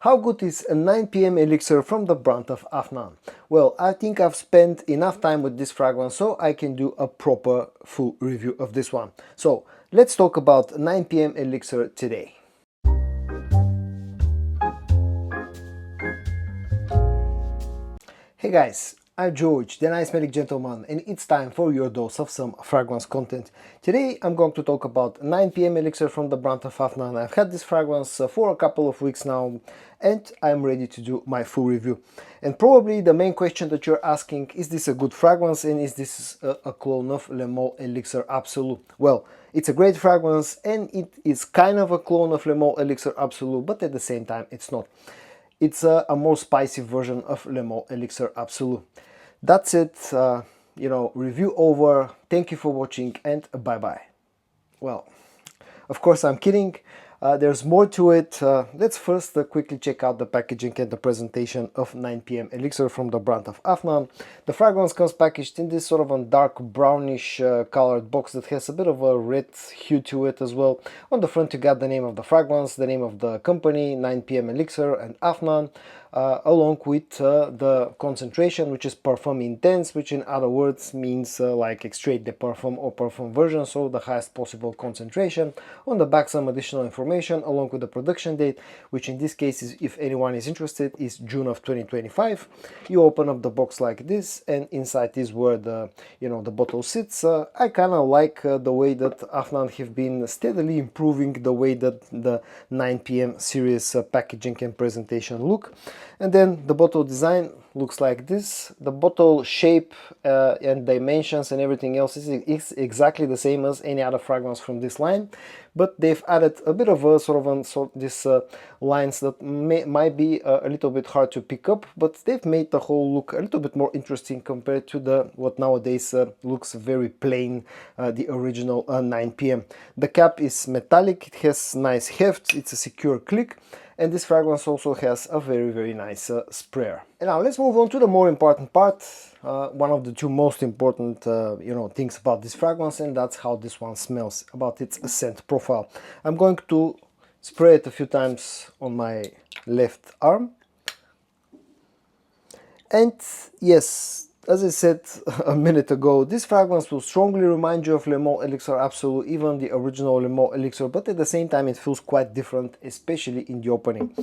How good is a 9PM Elixir from the brand of Afnan? Well, I think I've spent enough time with this fragrance so I can do a proper full review of this one. So let's talk about 9PM Elixir today. Hey guys, I'm George, the nice medic gentleman, and it's time for your dose of some fragrance content. Today I'm going to talk about 9PM Elixir from the brand of Afnan. I've had this fragrance for a couple of weeks now and I'm ready to do my full review. And probably the main question that you're asking, is this a good fragrance and is this a clone of Le Male Elixir Absolu? Well, it's a great fragrance and it is kind of a clone of Le Male Elixir Absolu, but at the same time it's not. It's a more spicy version of Le Male Elixir Absolu. That's it, review over. Thank you for watching and bye bye. Well, of course I'm kidding. There's more to it. Let's first quickly check out the packaging and the presentation of 9PM Elixir from the brand of Afnan. The fragrance comes packaged in this sort of a dark brownish colored box that has a bit of a red hue to it as well. On the front you got the name of the fragrance, the name of the company, 9PM Elixir and Afnan, along with the concentration, which is Parfum Intense, which in other words means like extrait de parfum or parfum version, so the highest possible concentration. On the back some additional information along with the production date, which in this case is, if anyone is interested, is June of 2025. You open up the box like this and inside is where the the bottle sits. I kind of like the way that Afnan have been steadily improving the way that the 9PM series packaging and presentation look. And then the bottle design looks like this. The bottle shape and dimensions and everything else is exactly the same as any other fragrance from this line, but they've added a bit of a this lines that might be a little bit hard to pick up, but they've made the whole look a little bit more interesting compared to the what nowadays looks very plain, the original 9PM. The cap is metallic, it has nice heft, it's a secure click. And this fragrance also has a very nice sprayer. And now let's move on to the more important part, one of the two most important things about this fragrance, and that's how this one smells, about its scent profile. I'm going to spray it a few times on my left arm. And yes, as I said a minute ago, this fragrance will strongly remind you of Le Male Elixir Absolu, even the original Le Male Elixir, but at the same time it feels quite different, especially in the opening.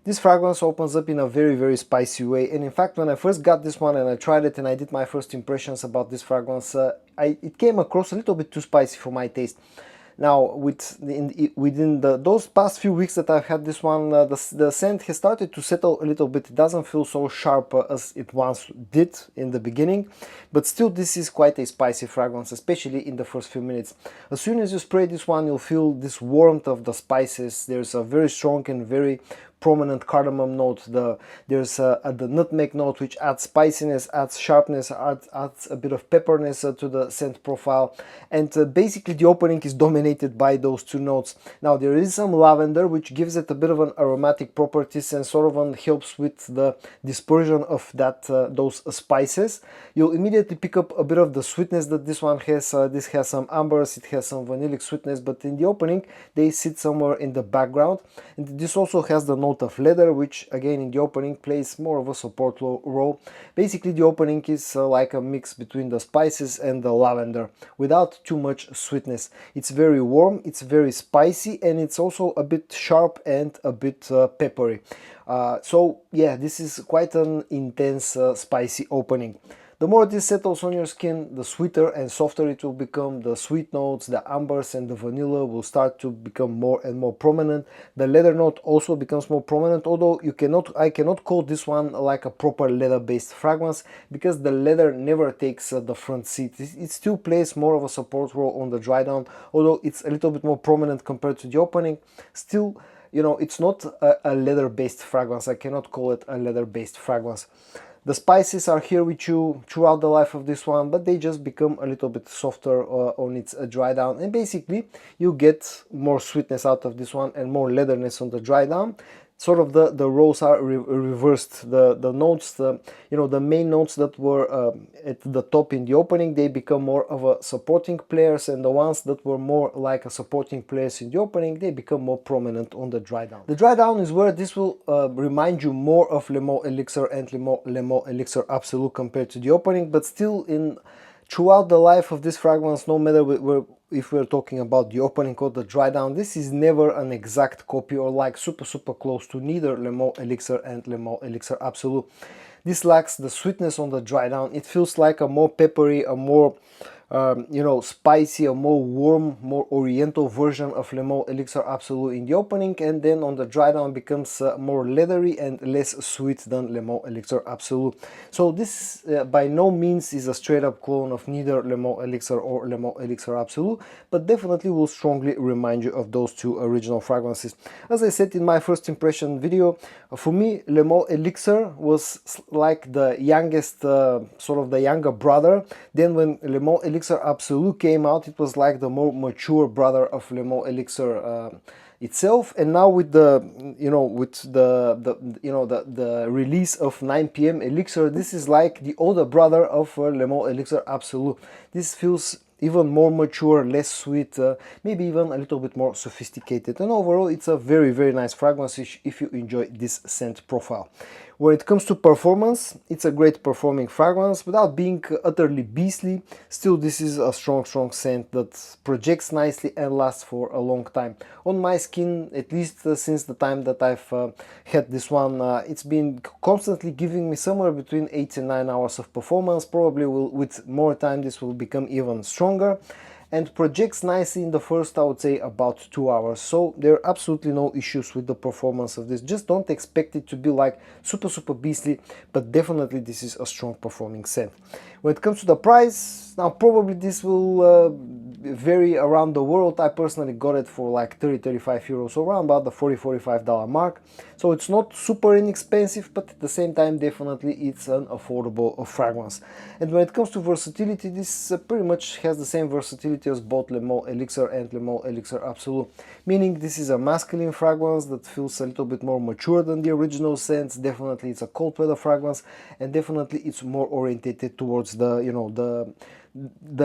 This fragrance opens up in a very spicy way, and in fact when I first got this one and I tried it and I did my first impressions about this fragrance, it came across a little bit too spicy for my taste. Now, within those past few weeks that I've had this one, the scent has started to settle a little bit. It doesn't feel so sharp as it once did in the beginning, but still this is quite a spicy fragrance, especially in the first few minutes. As soon as you spray this one, you'll feel this warmth of the spices. There's a very strong and very prominent cardamom note. There's the nutmeg note, which adds spiciness, adds sharpness, adds a bit of pepperness to the scent profile, and basically the opening is dominated by those two notes. Now there is some lavender, which gives it a bit of an aromatic properties and sort of helps with the dispersion of those spices. You'll immediately pick up a bit of the sweetness that this one has. This has some ambers, it has some vanillic sweetness, but in the opening they sit somewhere in the background. And this also has the note of leather, which again in the opening plays more of a support role. Basically the opening is like a mix between the spices and the lavender without too much sweetness. It's very warm, it's very spicy, and it's also a bit sharp and a bit peppery. So yeah, this is quite an intense spicy opening. The more this settles on your skin, the sweeter and softer it will become. The sweet notes, the ambers and the vanilla will start to become more and more prominent. The leather note also becomes more prominent, although I cannot call this one like a proper leather-based fragrance, because the leather never takes the front seat. It still plays more of a support role on the dry down, although it's a little bit more prominent compared to the opening. Still, it's not a leather-based fragrance. I cannot call it a leather-based fragrance. The spices are here with you throughout the life of this one, but they just become a little bit softer on its dry down, and basically you get more sweetness out of this one and more leatherness on the dry down. sort of the roles are reversed. The notes, the main notes that were at the top in the opening, they become more of a supporting players, and the ones that were more like a supporting players in the opening, they become more prominent on the dry down. The dry down is where this will remind you more of Le Mans Elixir and Le Mans Elixir Absolute compared to the opening, but still throughout the life of this fragrance, no matter if we're talking about the opening or the dry down, this is never an exact copy or like super close to neither Le Mans Elixir and Le Mans Elixir Absolute. This lacks the sweetness on the dry down. It feels like a more peppery, a more spicy, a more warm, more oriental version of Le Mans Elixir Absolute in the opening, and then on the dry down becomes more leathery and less sweet than Le Mans Elixir Absolute. So this by no means is a straight up clone of neither Le Mans Elixir or Le Mans Elixir Absolute, but definitely will strongly remind you of those two original fragrances. As I said in my first impression video, for me Le Mans Elixir was like the youngest, sort of the younger brother. Then when Le Mans Elixir Absolute came out, it was like the more mature brother of Le Mans Elixir itself. And now with the release of 9PM Elixir, this is like the older brother of Le Mans Elixir Absolute. This feels even more mature, less sweet, maybe even a little bit more sophisticated, and overall it's a very nice fragrance if you enjoy this scent profile. When it comes to performance, it's a great performing fragrance without being utterly beastly. Still, this is a strong scent that projects nicely and lasts for a long time. On my skin, at least since the time that I've had this one, it's been constantly giving me somewhere between 8 and 9 hours of performance. Probably with more time this will become even stronger, and projects nicely in the first, I would say, about 2 hours. So there are absolutely no issues with the performance of this. Just don't expect it to be like super beastly, but definitely this is a strong performing scent. When it comes to the price, now probably this will vary around the world. I personally got it for like 30-35 euros, so around about the $40-45 mark. So it's not super inexpensive, but at the same time definitely it's an affordable fragrance. And when it comes to versatility, this pretty much has the same versatility as both Le Mans Elixir and Le Mans Elixir Absolute, meaning this is a masculine fragrance that feels a little bit more mature than the original scents. Definitely it's a cold weather fragrance, and definitely it's more orientated towards the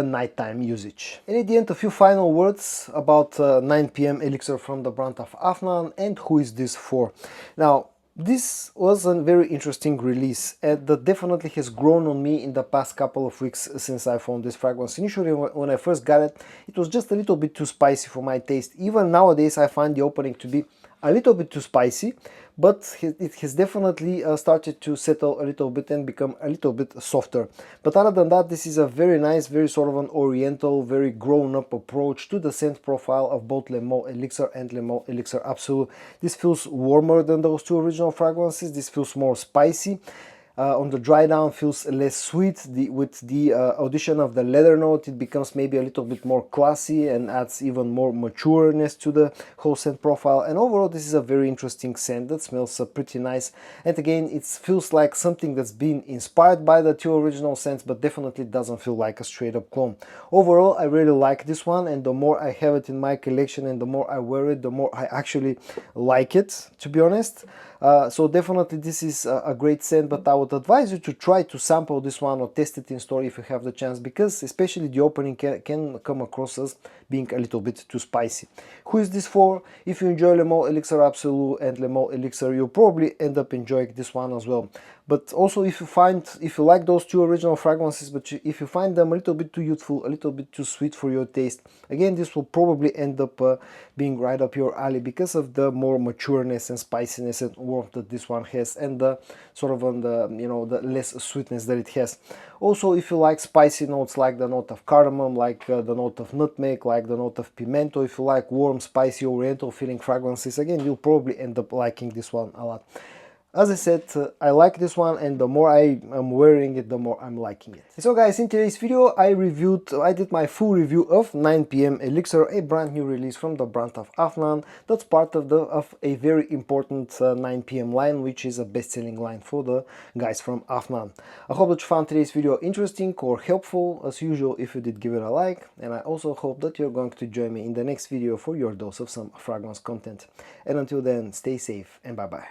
nighttime usage. And at the end, a few final words about 9PM Elixir from the brand of Afnan and who is this for. Now, this was a very interesting release, and that definitely has grown on me in the past couple of weeks since I found this fragrance. Initially, when I first got it, it was just a little bit too spicy for my taste. Even nowadays, I find the opening to be a little bit too spicy, but it has definitely started to settle a little bit and become a little bit softer. But other than that, this is a very nice, very sort of an oriental, very grown-up approach to the scent profile of both Le Mans Elixir and Le Mans Elixir Absolute. This feels warmer than those two original fragrances. This feels more spicy. On the dry down feels less sweet. With the addition of the leather note, it becomes maybe a little bit more classy and adds even more matureness to the whole scent profile. And overall, this is a very interesting scent that smells pretty nice. And again, it feels like something that's been inspired by the two original scents, but definitely doesn't feel like a straight up clone. Overall, I really like this one, and the more I have it in my collection and the more I wear it, the more I actually like it, to be honest. So definitely this is a great scent, but I would advise you to try to sample this one or test it in store if you have the chance, because especially the opening can come across as being a little bit too spicy. Who is this for? If you enjoy Le Mans Elixir Absolute and Le Mans Elixir, you'll probably end up enjoying this one as well. But also if you like those two original fragrances, but if you find them a little bit too youthful, a little bit too sweet for your taste, again, this will probably end up being right up your alley because of the more matureness and spiciness and warmth that this one has, and the sort of the less sweetness that it has. Also, if you like spicy notes like the note of cardamom, like the note of nutmeg, like the note of pimento, if you like warm, spicy, oriental feeling fragrances, again, you'll probably end up liking this one a lot. As I said, I like this one, and the more I am wearing it, the more I'm liking it. So guys, in today's video I did my full review of 9PM Elixir, a brand new release from the brand of Afnan. That's part of a very important 9PM line, which is a best-selling line for the guys from Afnan. I hope that you found today's video interesting or helpful. As usual, if you did, give it a like, and I also hope that you're going to join me in the next video for your dose of some fragrance content. And until then, stay safe and bye bye.